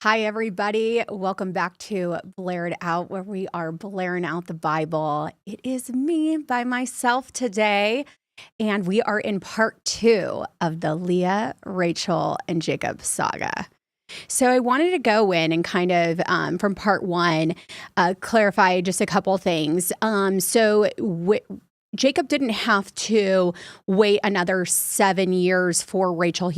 Hi, everybody. Welcome back to Blaired Out, where we are blaring out the Bible. It is me by myself today, and we are in part 2 of the Leah, Rachel, and Jacob saga. So I wanted to go in and kind of, from part 1, clarify just a couple things. Jacob didn't have to wait another 7 years for Rachel.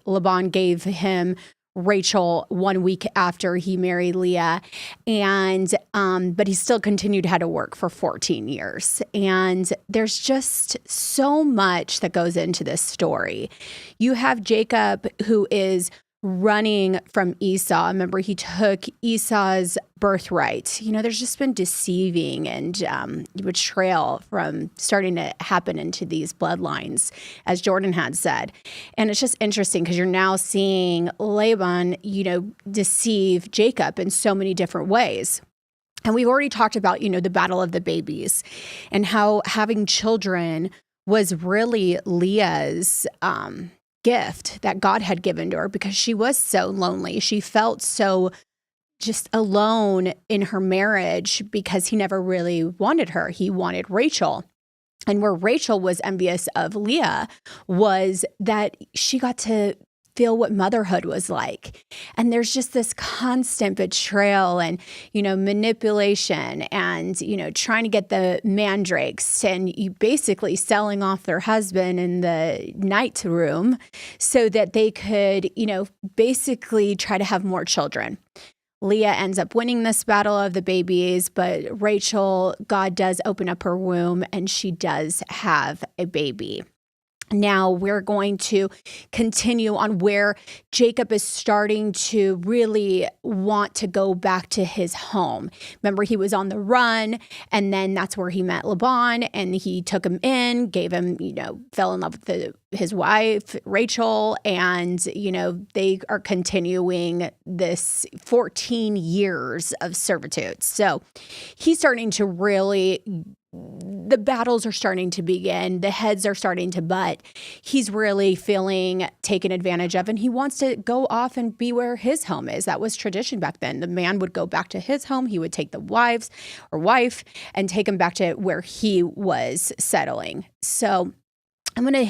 Laban gave him Rachel 1 week after he married Leah, and but he still continued to have to work for 14 years. And there's just so much that goes into this story. You have Jacob, who is running from Esau. Remember, he took Esau's birthright. There's just been deceiving and betrayal from starting to happen into these bloodlines, as Jordan had said. And it's just interesting because you're now seeing Laban, deceive Jacob in so many different ways. And we've already talked about, the battle of the babies and how having children was really Leah's gift that God had given to her, because she was so lonely. She felt so just alone in her marriage because he never really wanted her. He wanted Rachel. And where Rachel was envious of Leah was that she got to feel what motherhood was like. And there's just this constant betrayal and, manipulation and, trying to get the mandrakes and you basically selling off their husband in the night room so that they could, basically try to have more children. Leah ends up winning this battle of the babies, but Rachel, God does open up her womb and she does have a baby. Now we're going to continue on where Jacob is starting to really want to go back to his home. Remember, he was on the run, and then that's where he met Laban, and he took him in, gave him, fell in love with his wife, Rachel, and, they are continuing this 14 years of servitude. So he's starting to really, the battles are starting to begin. The heads are starting to butt. He's really feeling taken advantage of, and he wants to go off and be where his home is. That was tradition back then. The man would go back to his home. He would take the wife and take him back to where he was settling. So I'm going to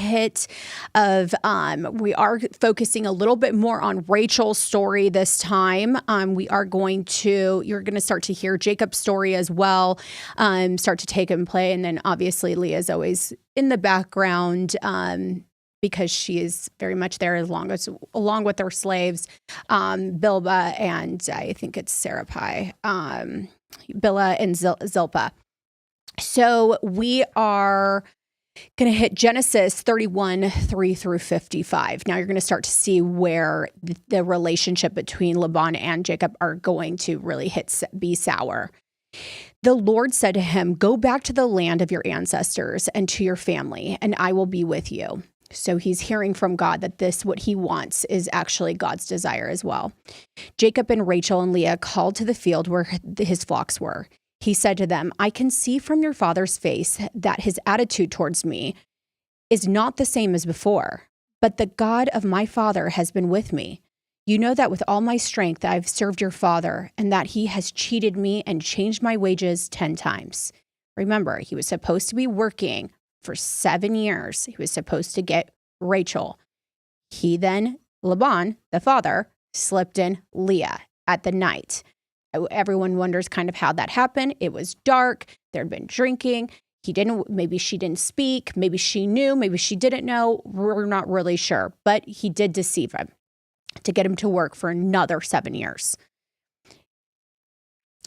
we are focusing a little bit more on Rachel's story this time. You're going to start to hear Jacob's story as well, start to take and play. And then obviously Leah's always in the background, because she is very much there along with her slaves, Bilhah, and I think it's Sarapai, Bilhah and Zilpah. So we are going to hit Genesis 31, 3 through 55. Now you're going to start to see where the relationship between Laban and Jacob are going to really be sour. The Lord said to him, "Go back to the land of your ancestors and to your family, and I will be with you." So he's hearing from God that what he wants is actually God's desire as well. Jacob and Rachel and Leah called to the field where his flocks were. He said to them, "I can see from your father's face that his attitude towards me is not the same as before, but the God of my father has been with me. You know that with all my strength I've served your father, and that he has cheated me and changed my wages 10 times. Remember, he was supposed to be working for 7 years. He was supposed to get Rachel. Laban, the father, slipped in Leah at the night. Everyone wonders kind of how that happened. It was dark. There'd been drinking. Maybe she didn't speak. Maybe she knew. Maybe she didn't know. We're not really sure. But he did deceive him to get him to work for another 7 years.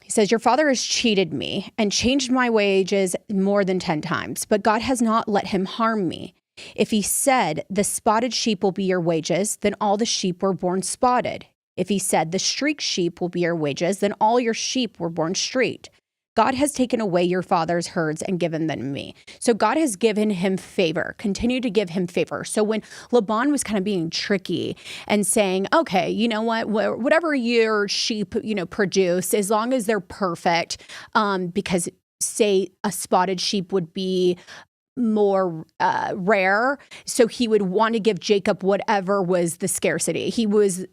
He says, "Your father has cheated me and changed my wages more than 10 times, but God has not let him harm me. If he said, 'The spotted sheep will be your wages,' then all the sheep were born spotted. If he said, 'The streaked sheep will be your wages,' then all your sheep were born streaked. God has taken away your father's herds and given them to me." So God has given him favor, continued to give him favor. So when Laban was kind of being tricky and saying, "Okay, you know what, whatever your sheep, produce, as long as they're perfect," because say a spotted sheep would be more rare. So he would want to give Jacob whatever was the scarcity. He was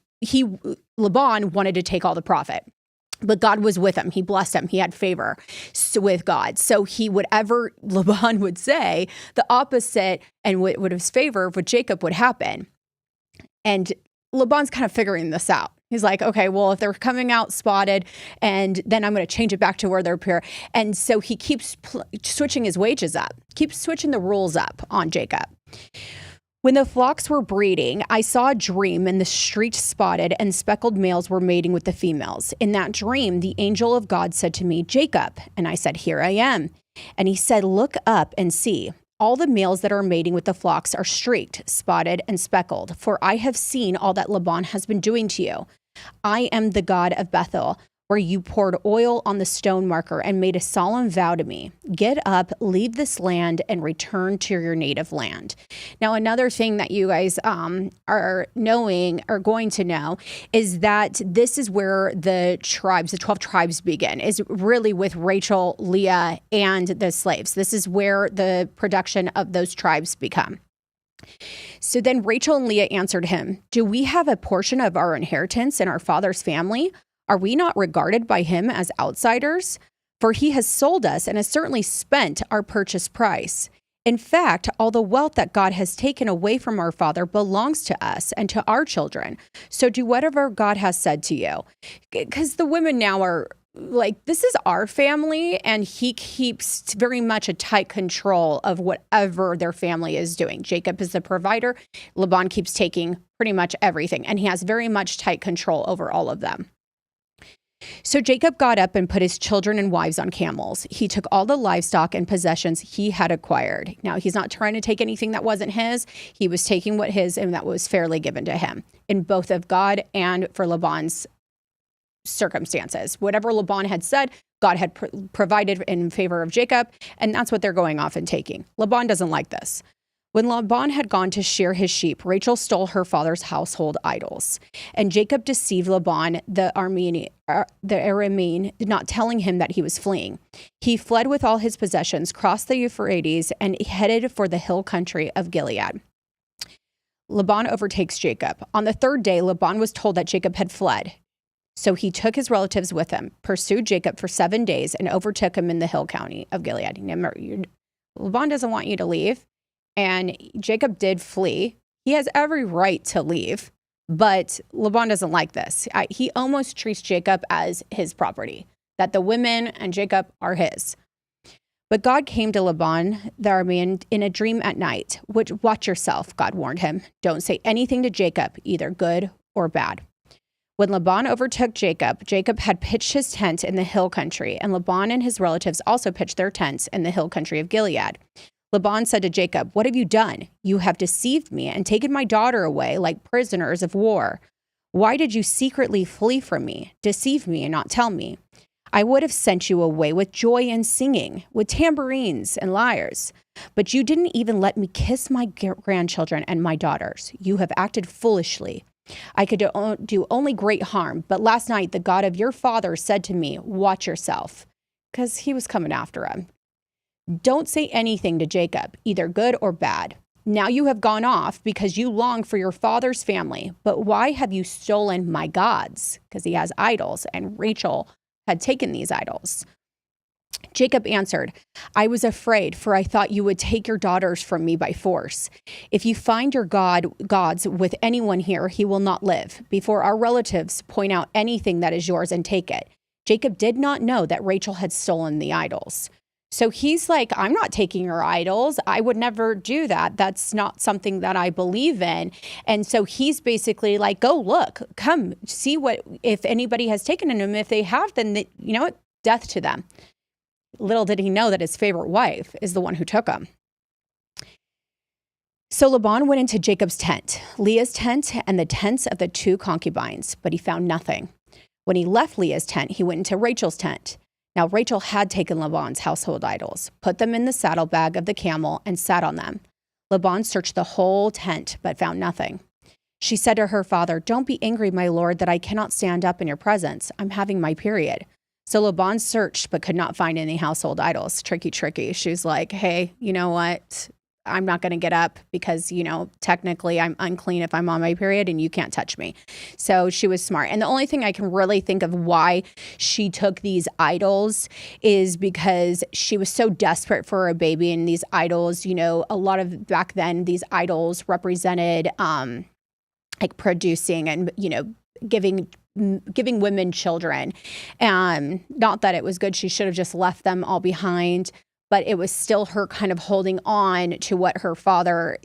Laban wanted to take all the profit. But God was with him. He blessed him. He had favor with God. So whatever Laban would say, the opposite and what would his favor with Jacob would happen. And Laban's kind of figuring this out. He's like, okay, well, if they're coming out spotted, and then I'm going to change it back to where they're pure. And so he keeps switching his wages up, keeps switching the rules up on Jacob. When the flocks were breeding, I saw a dream, and the street spotted and speckled males were mating with the females. In that dream, the angel of God said to me, Jacob. And I said, here I am. And he said, look up and see. All the males that are mating with the flocks are streaked, spotted, and speckled, for I have seen all that Laban has been doing to you. I am the God of Bethel, where you poured oil on the stone marker and made a solemn vow to me. Get up, leave this land, and return to your native land. Now, another thing that you guys are going to know, is that this is where the 12 tribes begin, is really with Rachel, Leah, and the slaves. This is where the production of those tribes become. So then Rachel and Leah answered him, do we have a portion of our inheritance in our father's family? Are we not regarded by him as outsiders? For he has sold us and has certainly spent our purchase price. In fact, all the wealth that God has taken away from our father belongs to us and to our children. So do whatever God has said to you. Because the women now are like, this is our family, and he keeps very much a tight control of whatever their family is doing. Jacob is the provider. Laban keeps taking pretty much everything, and he has very much tight control over all of them. So Jacob got up and put his children and wives on camels. He took all the livestock and possessions he had acquired. Now, he's not trying to take anything that wasn't his. He was taking what his and that was fairly given to him, in both of God and for Laban's circumstances. Whatever Laban had said, God had provided in favor of Jacob, and that's what they're going off and taking. Laban doesn't like this. When Laban had gone to shear his sheep, Rachel stole her father's household idols. And Jacob deceived Laban, the Aramean, not telling him that he was fleeing. He fled with all his possessions, crossed the Euphrates, and headed for the hill country of Gilead. Laban overtakes Jacob. On the third day, Laban was told that Jacob had fled. So he took his relatives with him, pursued Jacob for 7 days, and overtook him in the hill county of Gilead. Remember, Laban doesn't want you to leave. And Jacob did flee. He has every right to leave, but Laban doesn't like this. He almost treats Jacob as his property, that the women and Jacob are his. But God came to Laban, the Aramean, in a dream at night. Watch yourself, God warned him. Don't say anything to Jacob, either good or bad. When Laban overtook Jacob, Jacob had pitched his tent in the hill country, and Laban and his relatives also pitched their tents in the hill country of Gilead. Laban said to Jacob, what have you done? You have deceived me and taken my daughter away like prisoners of war. Why did you secretly flee from me, deceive me, and not tell me? I would have sent you away with joy and singing, with tambourines and lyres. But you didn't even let me kiss my grandchildren and my daughters. You have acted foolishly. I could do only great harm, but last night the God of your father said to me, watch yourself, because he was coming after him. Don't say anything to Jacob, either good or bad. Now you have gone off because you long for your father's family. But why have you stolen my gods? Because he has idols, and Rachel had taken these idols. Jacob answered, I was afraid, for I thought you would take your daughters from me by force. If you find your gods with anyone here, he will not live. Before our relatives point out anything that is yours and take it. Jacob did not know that Rachel had stolen the idols. So he's like, I'm not taking your idols. I would never do that. That's not something that I believe in. And so he's basically like, go look, come see if anybody has taken them. If they have, then you know what? Death to them. Little did he know that his favorite wife is the one who took him. So Laban went into Jacob's tent, Leah's tent, and the tents of the 2 concubines, but he found nothing. When he left Leah's tent, he went into Rachel's tent. Now Rachel had taken Laban's household idols, put them in the saddlebag of the camel, and sat on them. Laban searched the whole tent, but found nothing. She said to her father, don't be angry, my lord, that I cannot stand up in your presence. I'm having my period. So Laban searched, but could not find any household idols. Tricky. She's like, hey, you know what? I'm not going to get up because, technically I'm unclean if I'm on my period and you can't touch me. So she was smart. And the only thing I can really think of why she took these idols is because she was so desperate for a baby. And these idols, a lot of back then, these idols represented like producing and, giving women children. And not that it was good. She should have just left them all behind. But it was still her kind of holding on to what her father,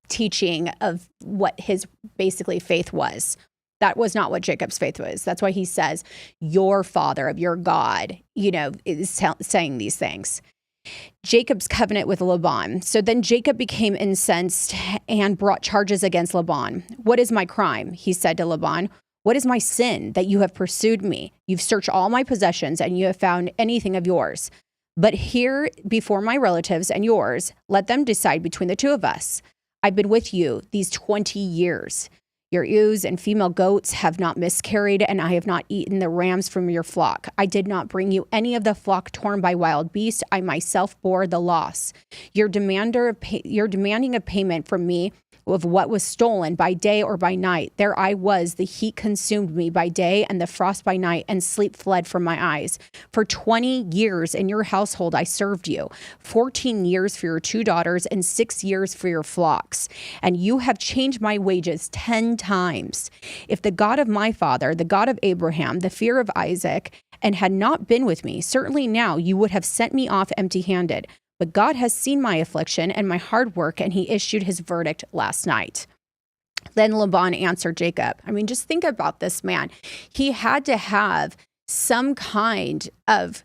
teaching of what his basically faith was. That was not what Jacob's faith was. That's why he says, your father of your God, is saying these things. Jacob's covenant with Laban. So then Jacob became incensed and brought charges against Laban. What is my crime? He said to Laban. What is my sin that you have pursued me? You've searched all my possessions and you have found anything of yours. But here before my relatives and yours, let them decide between the two of us. I've been with you these 20 years. Your ewes and female goats have not miscarried, and I have not eaten the rams from your flock. I did not bring you any of the flock torn by wild beasts. I myself bore the loss. You're demanding of payment from me of what was stolen by day or by night. There I was, the heat consumed me by day and the frost by night, and sleep fled from my eyes. For 20 years in your household I served you, 14 years for your 2 daughters and 6 years for your flocks. And you have changed my wages 10 times. If the God of my father, the God of Abraham, the fear of Isaac, and had not been with me, certainly now you would have sent me off empty-handed. But God has seen my affliction and my hard work, and he issued his verdict last night. Then Laban answered Jacob. Just think about this man. He had to have some kind of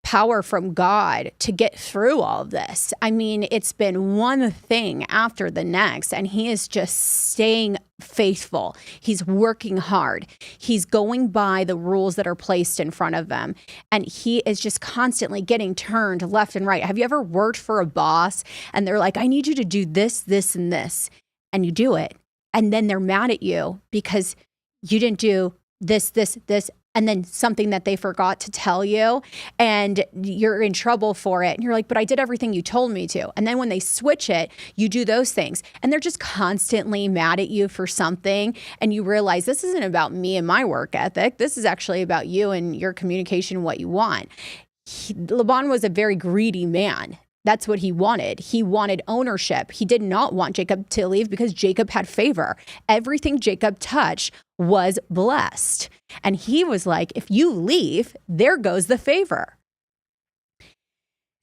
power from God to get through all of this. It's been one thing after the next, and he is just staying faithful. He's working hard. He's going by the rules that are placed in front of him, and he is just constantly getting turned left and right. Have you ever worked for a boss and they're like, I need you to do this, this, and this, and you do it, and then they're mad at you because you didn't do this, this, this, and then something that they forgot to tell you, and you're in trouble for it. And you're like, but I did everything you told me to. And then when they switch it, you do those things. And they're just constantly mad at you for something. And you realize this isn't about me and my work ethic. This is actually about you and your communication, what you want. Laban was a very greedy man. That's what he wanted. He wanted ownership. He did not want Jacob to leave because Jacob had favor. Everything Jacob touched was blessed. And he was like, if you leave, there goes the favor.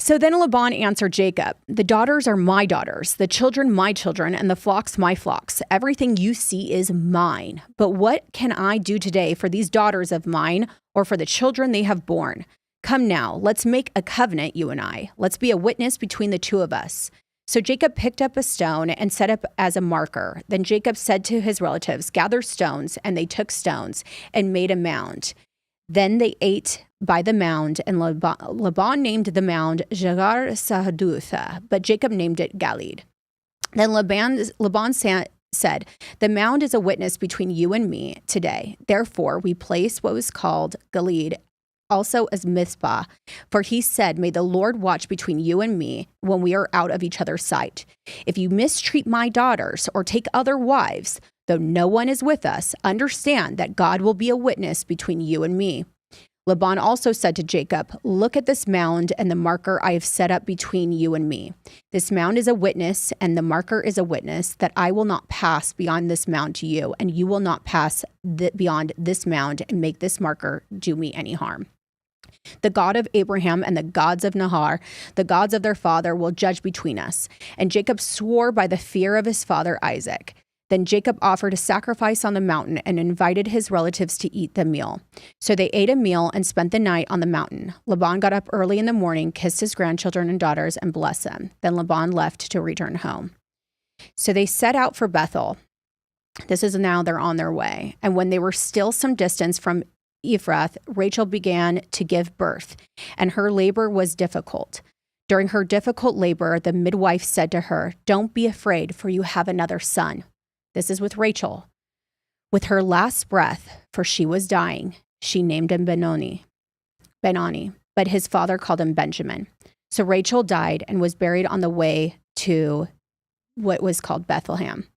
So then Laban answered Jacob, the daughters are my daughters, the children my children, and the flocks my flocks. Everything you see is mine. But what can I do today for these daughters of mine or for the children they have borne? Come now, let's make a covenant, you and I. Let's be a witness between the two of us. So Jacob picked up a stone and set up as a marker. Then Jacob said to his relatives, gather stones, and they took stones and made a mound. Then they ate by the mound, and Laban named the mound Jagar Sahadutha, but Jacob named it Galid. Then Laban said, the mound is a witness between you and me today. Therefore, we place what was called Galid also as Mizpah, for he said, may the Lord watch between you and me when we are out of each other's sight. If you mistreat my daughters or take other wives, though no one is with us, understand that God will be a witness between you and me. Laban also said to Jacob, look at this mound and the marker I have set up between you and me. This mound is a witness, and the marker is a witness that I will not pass beyond this mound to you, and you will not pass beyond this mound and make this marker do me any harm. The God of Abraham and the gods of Nahar, the gods of their father, will judge between us. And Jacob swore by the fear of his father Isaac. Then Jacob offered a sacrifice on the mountain and invited his relatives to eat the meal. So they ate a meal and spent the night on the mountain. Laban got up early in the morning, kissed his grandchildren and daughters, and blessed them. Then Laban left to return home. So they set out for Bethel. This is now they're on their way. And when they were still some distance from Ephrath, Rachel began to give birth, and her labor was difficult. During her difficult labor, the midwife said to her, don't be afraid, for you have another son. This is with Rachel. With her last breath, for she was dying, she named him Benoni, but his father called him Benjamin. So Rachel died and was buried on the way to what was called Bethlehem.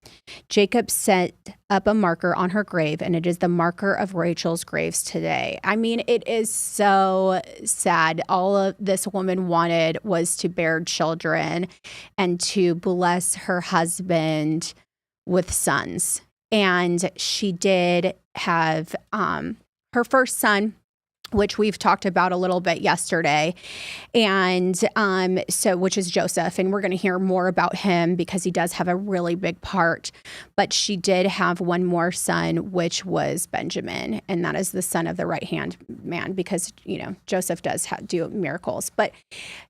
Jacob set up a marker on her grave, and it is the marker of Rachel's graves today. I mean, it is so sad. All of this woman wanted was to bear children and to bless her husband with sons. And she did have her first son, which we've talked about a little bit yesterday. And which is Joseph. And we're going to hear more about him because he does have a really big part. But she did have one more son, which was Benjamin. And that is the son of the right-hand man because, Joseph does do miracles. But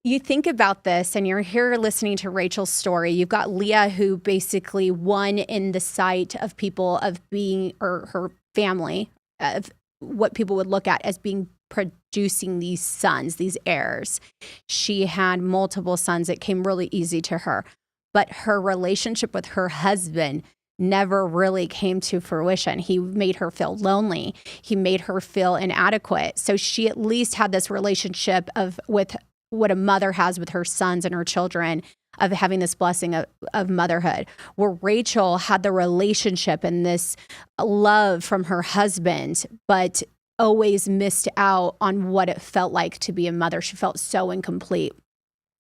you think about this and you're here listening to Rachel's story. You've got Leah, who basically won in the sight of people of being, or her family, of what people would look at as being producing these sons, these heirs. She had multiple sons. It came really easy to her. But her relationship with her husband never really came to fruition. He made her feel lonely. He made her feel inadequate. So she at least had this relationship with what a mother has with her sons and her children, of having this blessing of motherhood, where Rachel had the relationship and this love from her husband, but always missed out on what it felt like to be a mother. She felt so incomplete.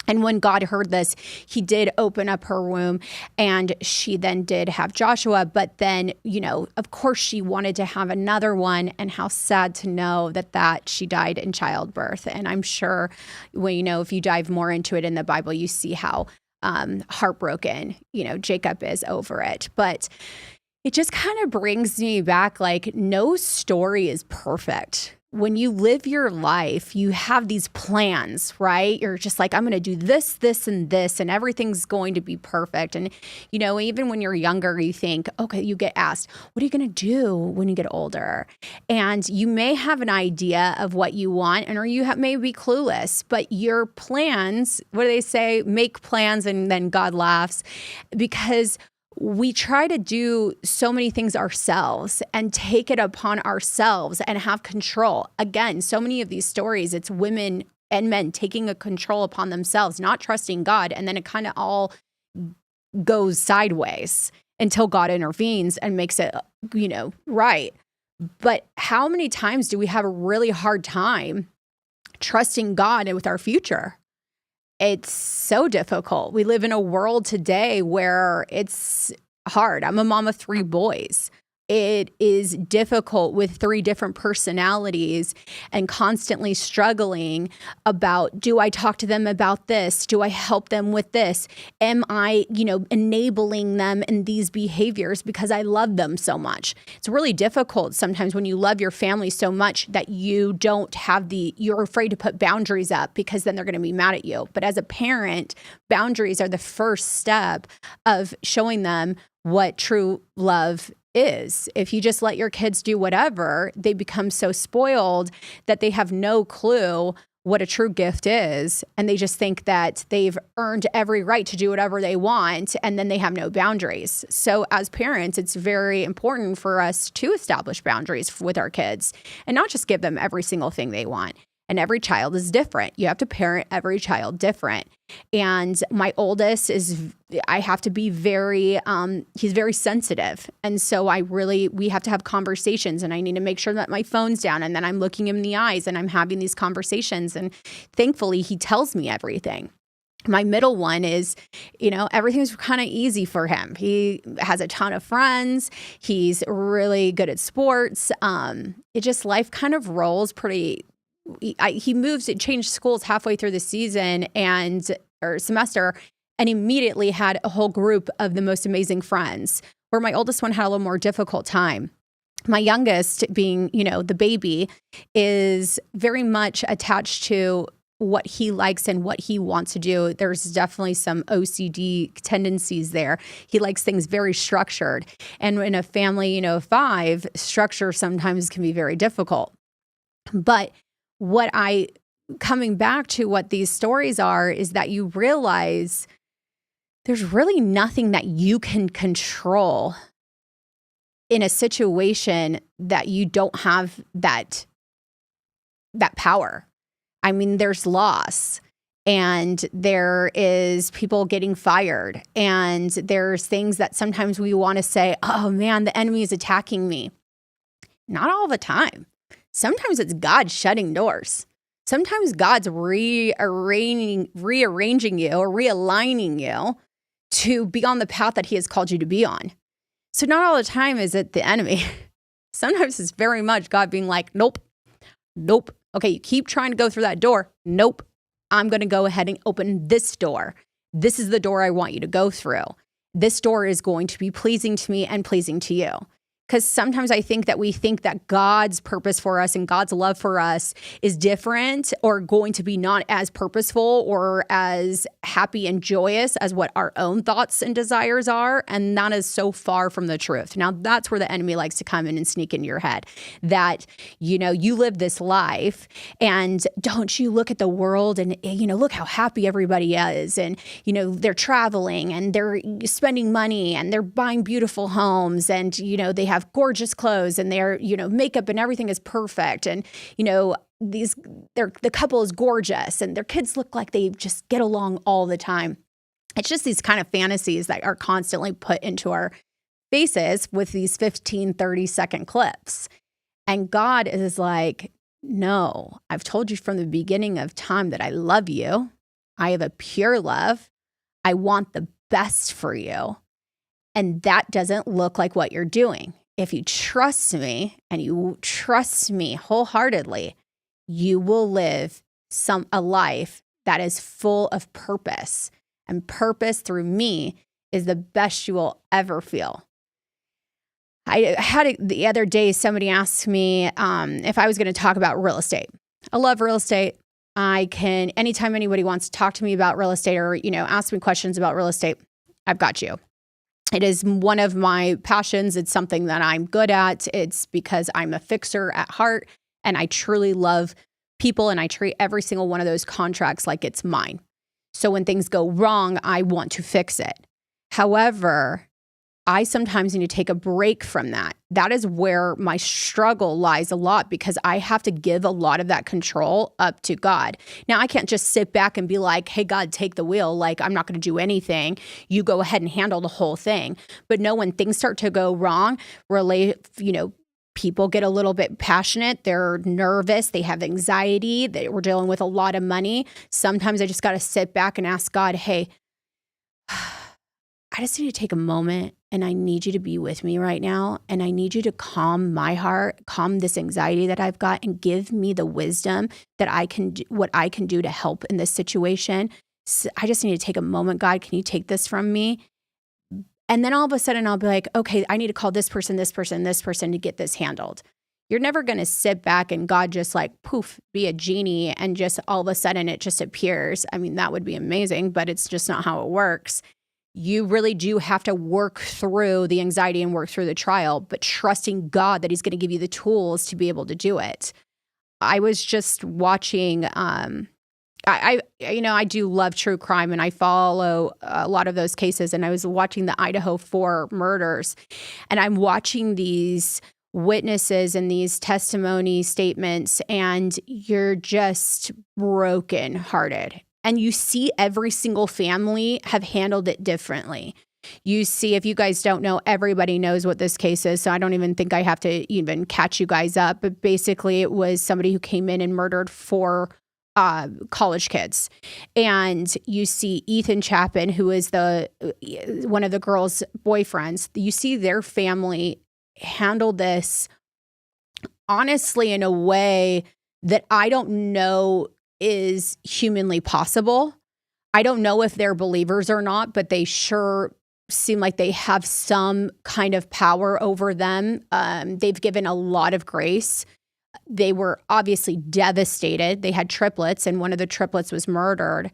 And when God heard this, he did open up her womb, and she then did have Joshua. But then, of course, she wanted to have another one. And how sad to know that she died in childbirth. And I'm sure, if you dive more into it in the Bible, you see how heartbroken, Jacob is over it. But it just kind of brings me back, like, no story is perfect. When you live your life, you have these plans, right? You're just like, I'm going to do this, this, and this, and everything's going to be perfect. And, even when you're younger, you think, okay, you get asked, what are you going to do when you get older? And you may have an idea of what you want, or you may be clueless, but your plans, what do they say? Make plans and then God laughs, because we try to do so many things ourselves and take it upon ourselves and have control. Again, so many of these stories, it's women and men taking a control upon themselves, not trusting God. And then it kind of all goes sideways until God intervenes and makes it, right. But how many times do we have a really hard time trusting God with our future? It's so difficult. We live in a world today where it's hard. I'm a mom of 3 boys. It is difficult with 3 different personalities and constantly struggling about, do I talk to them about this? Do I help them with this? Am I, enabling them in these behaviors because I love them so much? It's really difficult sometimes when you love your family so much that you don't have you're afraid to put boundaries up because then they're going to be mad at you. But as a parent, boundaries are the first step of showing them what true love is. If you just let your kids do whatever, they become so spoiled that they have no clue what a true gift is. And they just think that they've earned every right to do whatever they want. And then they have no boundaries. So as parents, it's very important for us to establish boundaries with our kids and not just give them every single thing they want. And every child is different. You have to parent every child different. And my oldest I have to be he's very sensitive. And so we have to have conversations, and I need to make sure that my phone's down and then I'm looking him in the eyes and I'm having these conversations. And thankfully, he tells me everything. My middle one is, everything's kind of easy for him. He has a ton of friends. He's really good at sports. Life kind of rolls pretty. It changed schools halfway through the season or semester, and immediately had a whole group of the most amazing friends, where my oldest one had a little more difficult time. My youngest, being, the baby, is very much attached to what he likes and what he wants to do. There's definitely some OCD tendencies there. He likes things very structured. And in a family, of 5, structure sometimes can be very difficult. But coming back to what these stories are, is that you realize there's really nothing that you can control in a situation that you don't have that power. I mean, there's loss. and there is people getting fired, and there's things that sometimes we want to say, oh man, the enemy is attacking me. Not all the time. Sometimes it's God shutting doors. Sometimes God's rearranging you or realigning you to be on the path that he has called you to be on. So not all the time is it the enemy. Sometimes it's very much God being like, nope. Okay, you keep trying to go through that door. Nope. I'm going to go ahead and open this door. This is the door I want you to go through. This door is going to be pleasing to me and pleasing to you. Because sometimes I think that we think that God's purpose for us and God's love for us is different or going to be not as purposeful or as happy and joyous as what our own thoughts and desires are. And that is so far from the truth. Now, that's where the enemy likes to come in and sneak into your head that, you live this life and don't you look at the world and, look how happy everybody is. And, they're traveling and they're spending money and they're buying beautiful homes and, they have gorgeous clothes and their, makeup and everything is perfect. And, the couple is gorgeous and their kids look like they just get along all the time. It's just these kind of fantasies that are constantly put into our faces with these 15, 30-second clips. And God is like, no, I've told you from the beginning of time that I love you. I have a pure love. I want the best for you. And that doesn't look like what you're doing. If you trust me and you trust me wholeheartedly, you will live a life that is full of purpose. And purpose through me is the best you will ever feel. I had the other day, somebody asked me if I was going to talk about real estate. I love real estate. Anytime anybody wants to talk to me about real estate or, ask me questions about real estate, I've got you. It is one of my passions. It's something that I'm good at. It's because I'm a fixer at heart and I truly love people and I treat every single one of those contracts like it's mine. So when things go wrong, I want to fix it. However, I sometimes need to take a break from that. That is where my struggle lies a lot because I have to give a lot of that control up to God. Now, I can't just sit back and be like, hey, God, take the wheel. Like, I'm not going to do anything. You go ahead and handle the whole thing. But no, when things start to go wrong, people get a little bit passionate. They're nervous. They have anxiety. We're dealing with a lot of money. Sometimes I just got to sit back and ask God, hey, I just need to take a moment and I need you to be with me right now. And I need you to calm my heart, calm this anxiety that I've got and give me the wisdom that I can do, what I can do to help in this situation. So I just need to take a moment. God, can you take this from me? And then all of a sudden I'll be like, okay, I need to call this person to get this handled. You're never going to sit back and God just like poof, be a genie and just all of a sudden it just appears. I mean, that would be amazing, but it's just not how it works. You really do have to work through the anxiety and work through the trial, but trusting God that he's going to give you the tools to be able to do it. I was just watching, I do love true crime and I follow a lot of those cases. And I was watching the Ep.4 murders and I'm watching these witnesses and these testimony statements and you're just brokenhearted. And you see every single family have handled it differently. You see, if you guys don't know, everybody knows what this case is. So I don't even think I have to even catch you guys up. But basically, it was somebody who came in and murdered 4 college kids. And you see Ethan Chapin, who is one of the girls' boyfriends. You see their family handle this honestly in a way that I don't know is humanly possible. I don't know if they're believers or not, but they sure seem like they have some kind of power over them. They've given a lot of grace. They were obviously devastated. They had triplets, and one of the triplets was murdered.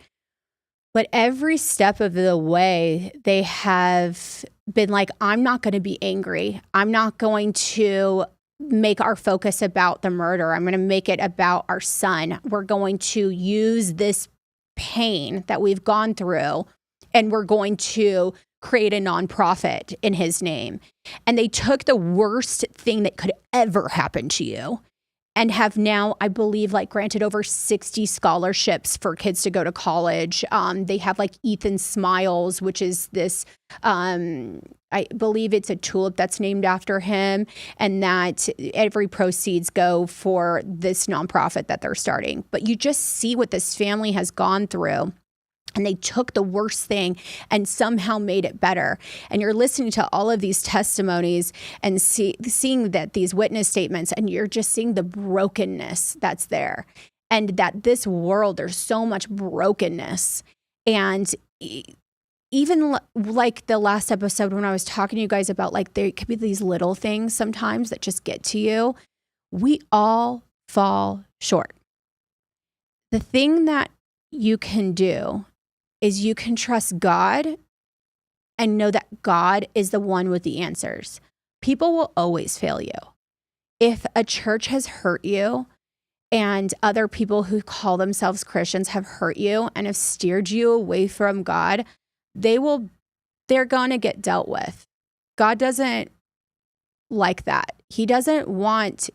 But every step of the way, they have been like, I'm not going to be angry. I'm not going to make our focus about the murder. I'm going to make it about our son. We're going to use this pain that we've gone through, and we're going to create a nonprofit in his name. And they took the worst thing that could ever happen to you and have now, I believe, like granted over 60 scholarships for kids to go to college. They have like Ethan Smiles, which is this, I believe it's a tulip that's named after him, and that every proceeds go for this nonprofit that they're starting. But you just see what this family has gone through. And they took the worst thing and somehow made it better. And you're listening to all of these testimonies and seeing that these witness statements, and you're just seeing the brokenness that's there. And that this world, there's so much brokenness. And even like the last episode when I was talking to you guys about like there could be these little things sometimes that just get to you. We all fall short. The thing that you can do is you can trust God and know that God is the one with the answers. People will always fail you. If a church has hurt you and other people who call themselves Christians have hurt you and have steered you away from God, they're going to get dealt with. God doesn't like that. He doesn't want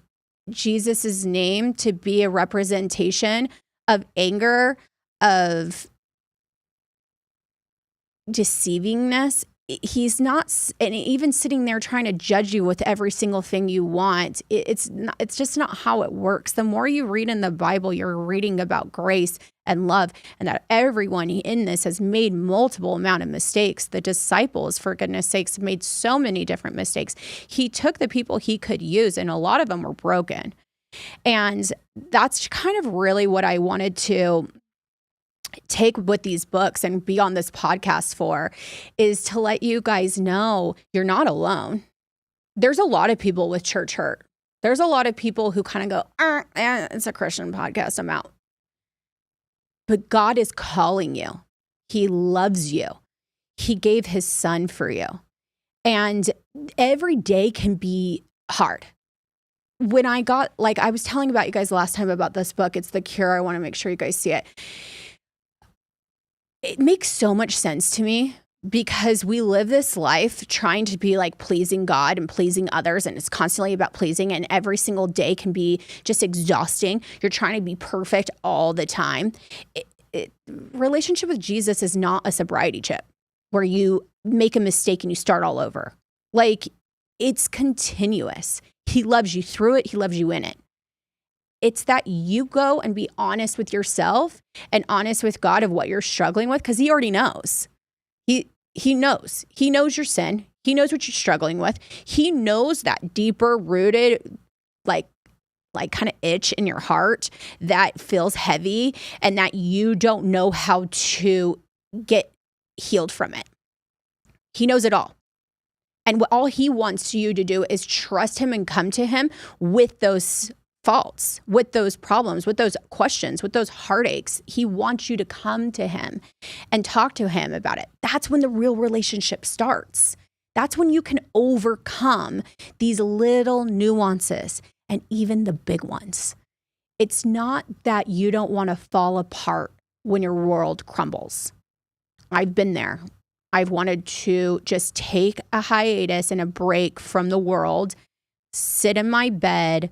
Jesus's name to be a representation of anger, of deceivingness. He's not, and even sitting there trying to judge you with every single thing you want. It's just not how it works. The more you read in the Bible, you're reading about grace and love, and that everyone in this has made multiple amount of mistakes. The disciples, for goodness sakes, made so many different mistakes. He took the people he could use, and a lot of them were broken. And that's kind of really what I wanted to take with these books and be on this podcast for, is to let you guys know you're not alone. There's a lot of people with church hurt. There's a lot of people who kind of go, it's a Christian podcast, I'm out. But God is calling you. He loves you. He gave his son for you. And every day can be hard. When I was telling about you guys last time about this book, it's The Cure. I want to make sure you guys see it. It makes so much sense to me because we live this life trying to be like pleasing God and pleasing others. And it's constantly about pleasing, and every single day can be just exhausting. You're trying to be perfect all the time. Relationship with Jesus is not a sobriety chip where you make a mistake and you start all over. Like, it's continuous. He loves you through it. He loves you in it. It's that you go and be honest with yourself and honest with God of what you're struggling with, because he already knows. He knows. He knows your sin. He knows what you're struggling with. He knows that deeper rooted, like kind of itch in your heart that feels heavy and that you don't know how to get healed from it. He knows it all. And all he wants you to do is trust him and come to him with those faults, with those problems, with those questions, with those heartaches. He wants you to come to him and talk to him about it. That's when the real relationship starts. That's when you can overcome these little nuances and even the big ones. It's not that you don't want to fall apart when your world crumbles. I've been there. I've wanted to just take a hiatus and a break from the world, sit in my bed,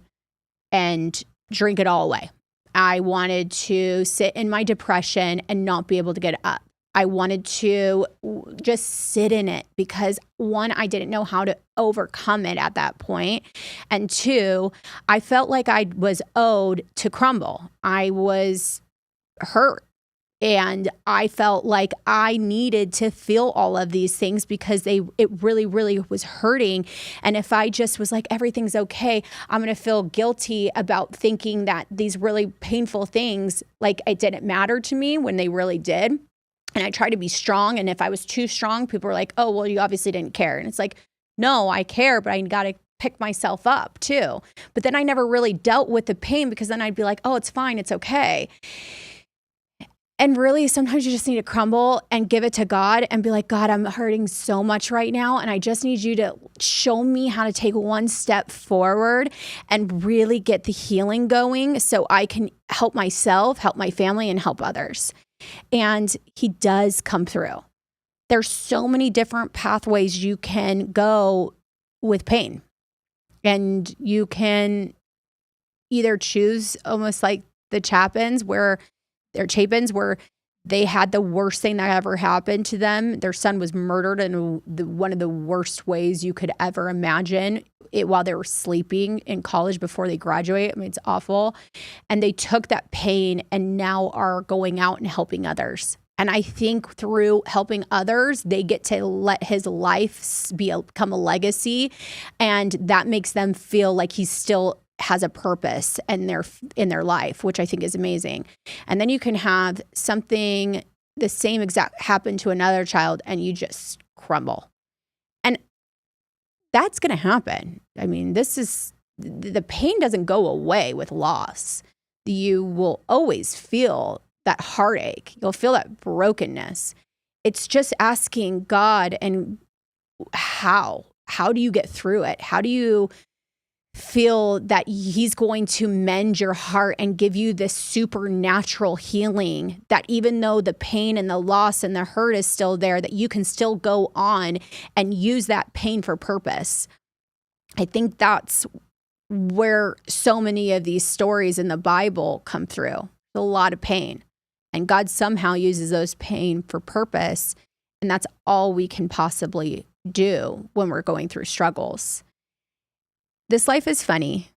and drink it all away. I wanted to sit in my depression and not be able to get up. I wanted to just sit in it because, one, I didn't know how to overcome it at that point. And two, I felt like I was owed to crumble. I was hurt. And I felt like I needed to feel all of these things because it really, really was hurting. And if I just was like, everything's okay, I'm going to feel guilty about thinking that these really painful things, like it didn't matter to me when they really did. And I tried to be strong. And if I was too strong, people were like, oh, well, you obviously didn't care. And it's like, no, I care, but I got to pick myself up too. But then I never really dealt with the pain because then I'd be like, oh, it's fine. It's okay. And really, sometimes you just need to crumble and give it to God and be like, God, I'm hurting so much right now. And I just need you to show me how to take one step forward and really get the healing going so I can help myself, help my family, and help others. And he does come through. There's so many different pathways you can go with pain. And you can either choose almost like the Chapins where they had the worst thing that ever happened to them. Their son was murdered in one of the worst ways you could ever imagine while they were sleeping in college before they graduate. I mean, it's awful. And they took that pain and now are going out and helping others. And I think through helping others, they get to let his life become a legacy. And that makes them feel like he still has a purpose in their life, which I think is amazing. And then you can have something the same exact happen to another child and you just crumble. And that's going to happen. I mean, the pain doesn't go away with loss. You will always feel that heartache. You'll feel that brokenness. It's just asking God, and how do you get through it? How do you feel that he's going to mend your heart and give you this supernatural healing, that even though the pain and the loss and the hurt is still there, that you can still go on and use that pain for purpose? I think that's where so many of these stories in the Bible come through. A lot of pain. And God somehow uses those pain for purpose. And that's all we can possibly do when we're going through struggles. This life is funny.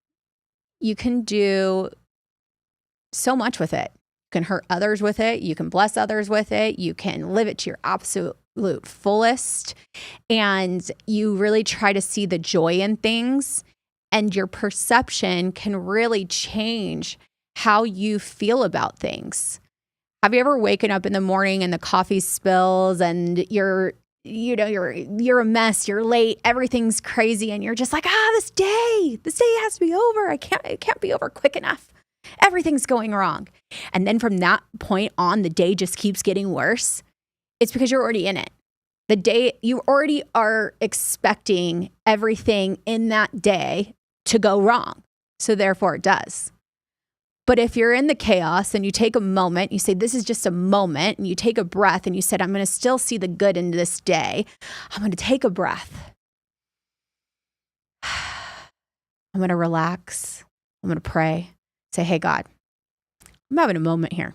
You can do so much with it. You can hurt others with it. You can bless others with it. You can live it to your absolute fullest. And you really try to see the joy in things. And your perception can really change how you feel about things. Have you ever waken up in the morning and the coffee spills and you're a mess, you're late, everything's crazy, and you're just like, this day has to be over. It can't be over quick enough. Everything's going wrong. And then from that point on, the day just keeps getting worse. It's because you're already in it. The day, you already are expecting everything in that day to go wrong. So therefore it does. But if you're in the chaos and you take a moment, you say, this is just a moment, and you take a breath and you said, I'm going to still see the good in this day. I'm going to take a breath. I'm going to relax. I'm going to pray. Say, hey, God, I'm having a moment here.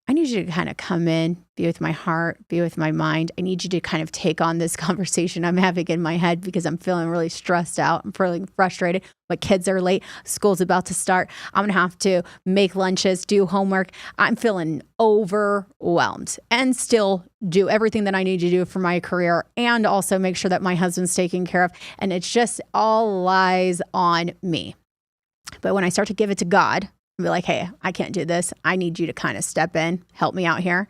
I need you to kind of come in, be with my heart, be with my mind. I need you to kind of take on this conversation I'm having in my head because I'm feeling really stressed out. I'm feeling frustrated. My kids are late. School's about to start. I'm going to have to make lunches, do homework. I'm feeling overwhelmed and still do everything that I need to do for my career and also make sure that my husband's taken care of. And it's just all lies on me. But when I start to give it to God, be like, hey, I can't do this. I need you to kind of step in, help me out here.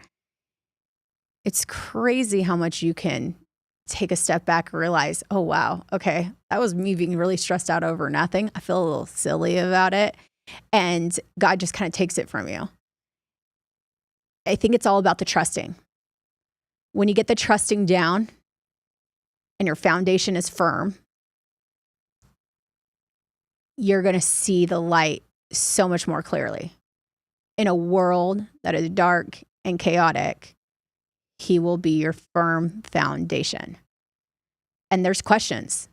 It's crazy how much you can take a step back and realize, oh, wow, okay, that was me being really stressed out over nothing. I feel a little silly about it. And God just kind of takes it from you. I think it's all about the trusting. When you get the trusting down and your foundation is firm, you're going to see the light so much more clearly. In a world that is dark and chaotic, he will be your firm foundation. And there's questions.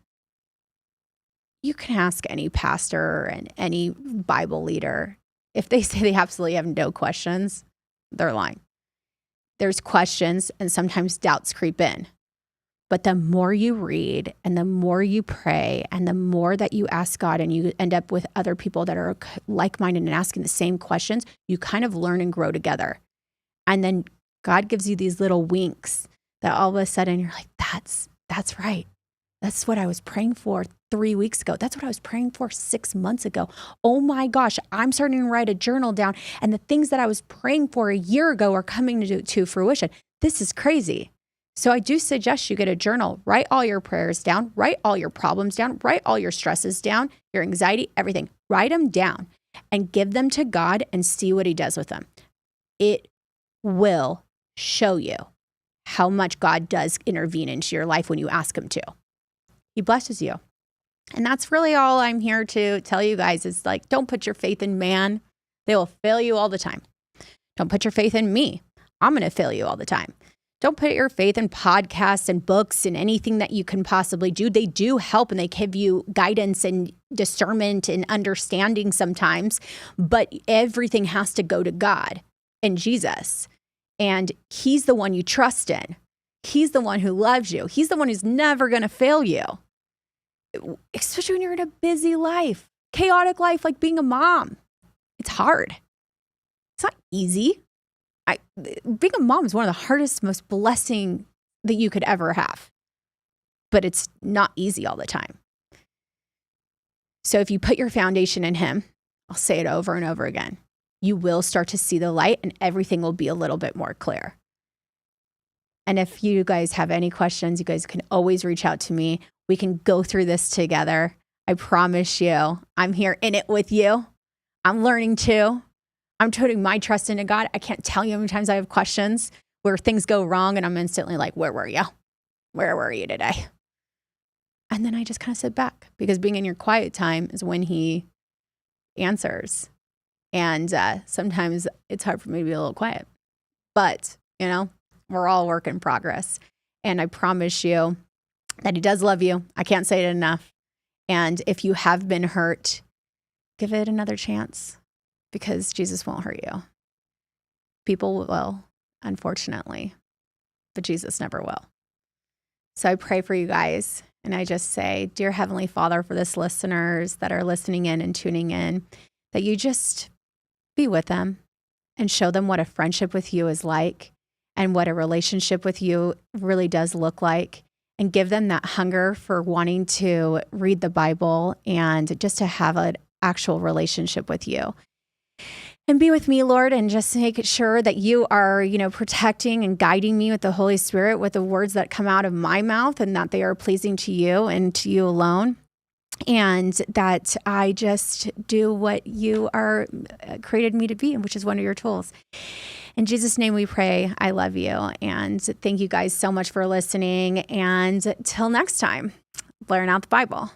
You can ask any pastor and any Bible leader. If they say they absolutely have no questions, they're lying. There's questions and sometimes doubts creep in. But the more you read and the more you pray and the more that you ask God and you end up with other people that are like-minded and asking the same questions, you kind of learn and grow together. And then God gives you these little winks that all of a sudden you're like, that's right. That's what I was praying for 3 weeks ago. That's what I was praying for 6 months ago. Oh my gosh, I'm starting to write a journal down and the things that I was praying for a year ago are coming to fruition. This is crazy. So I do suggest you get a journal, write all your prayers down, write all your problems down, write all your stresses down, your anxiety, everything. Write them down and give them to God and see what he does with them. It will show you how much God does intervene into your life when you ask him to. He blesses you. And that's really all I'm here to tell you guys is like, don't put your faith in man. They will fail you all the time. Don't put your faith in me. I'm going to fail you all the time. Don't put your faith in podcasts and books and anything that you can possibly do. They do help and they give you guidance and discernment and understanding sometimes, but everything has to go to God and Jesus. And He's the one you trust in. He's the one who loves you. He's the one who's never going to fail you, especially when you're in a busy life, chaotic life, like being a mom. It's hard. It's not easy. Being a mom is one of the hardest, most blessing that you could ever have, but it's not easy all the time. So if you put your foundation in Him, I'll say it over and over again, you will start to see the light and everything will be a little bit more clear. And if you guys have any questions, you guys can always reach out to me. We can go through this together. I promise you, I'm here in it with you. I'm learning too. I'm putting my trust into God. I can't tell you how many times I have questions where things go wrong and I'm instantly like, where were you? Where were you today? And then I just kind of sit back because being in your quiet time is when He answers. And sometimes it's hard for me to be a little quiet. But, we're all work in progress. And I promise you that He does love you. I can't say it enough. And if you have been hurt, give it another chance because Jesus won't hurt you. People will, unfortunately, but Jesus never will. So I pray for you guys. And I just say, dear Heavenly Father, for this listeners that are listening in and tuning in, that you just be with them and show them what a friendship with you is like and what a relationship with you really does look like, and give them that hunger for wanting to read the Bible and just to have an actual relationship with you. And be with me, Lord, and just make sure that you are, protecting and guiding me with the Holy Spirit with the words that come out of my mouth and that they are pleasing to you and to you alone. And that I just do what you are created me to be, which is one of your tools. In Jesus' name we pray. I love you. And thank you guys so much for listening. And till next time, Blairin out the Bible.